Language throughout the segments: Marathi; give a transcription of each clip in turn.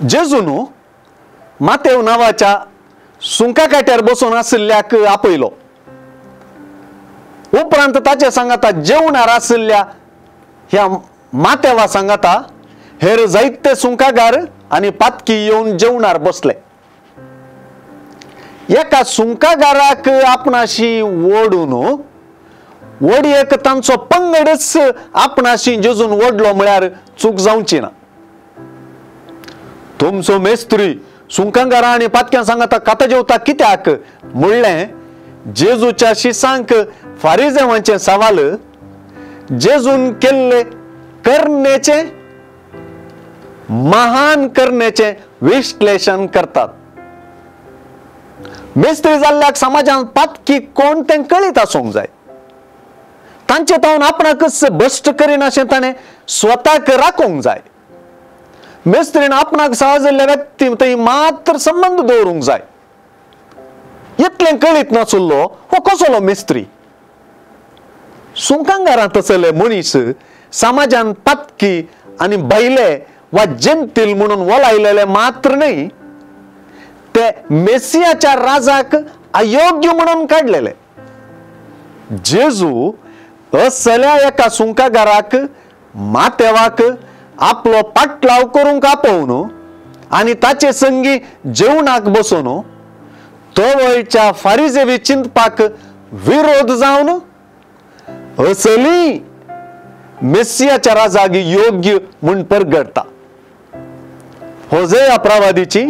जेजून मातेव नावाच्या सुंका काट्यार बसून आसल्याक आपयलो. उपरांत ताचे सांगाता जेवणार आसल्या ह्या मातेवा सांगाता हेर जायते सुंकागार आणि पातकी येऊन जेवणार बसले. एका सुंकागाराक आपणाशी ओढून वडयेक तांचो पंगडच आपणाशी जेजून ओढलो म्हळ्यार चूक जावची ना. तुमचो मेस्त्री सुंकागारा आणि पातक्यां सांगाता काता जेवता कित्याक म्हणलें. जेजूच्या शिसांक फारिजेवांचे सवाल जेजून केल्ले करण्याचे महान करण्याचे विश्लेषण करतात. मेस्त्री जाल्ल्याक समाजान पातकी कोण तें कळीत आसूंक जाय. तांचे तावन आपणाकच भ्रश्ट करिना अशें ताणें स्वताक राखूंक जाय. मेस्त्रीन आपणाक सावजल्ल्या व्यक्ती थंय मात्र संबंध दवरूंक जाय. इतलें कळीत नासुल्लो हो कसलो मेस्त्री. सुंकांगारांत असले मनीस समाजान पातकी आणि बैले वा जेंतील म्हणून वलायलेले मात्र नाही, ते मेसियाच्या राजाक अयोग्य म्हणून काढलेले. जेजू असल्या एका सुंकागाराक मातेवाक आपलो पाटलाव करूंक आपोवन आणि ताचे संगी जेवणाक बसून तवळच्या फारिजेवी चिंतपाक विरोध जावन असली मेसियाच्या राजाक योग्य म्हूण परगडता. होजेया प्रवादीची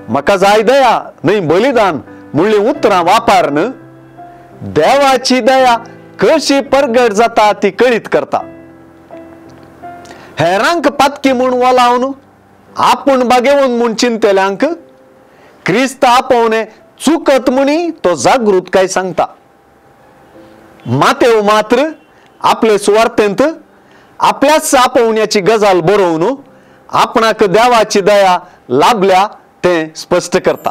म्हाका जाय दया न्हय बलिदान म्हणली उतरां वापरन देवाची दया कशी परगट जाता ती कळीत करता. हेरांक पातकी म्हूण वलावन आपूण बागेवन म्हूण चिंतल्यांक क्रिस्त आपोवणे चुकत म्हणी तो जागृतकाय सांगता. मातेव मात्र आपले सुवार्थेंत आपल्याच आपोवण्याची गजाल बरोवन आपणाक देवाची दया लाभल्या ते स्पष्ट करता.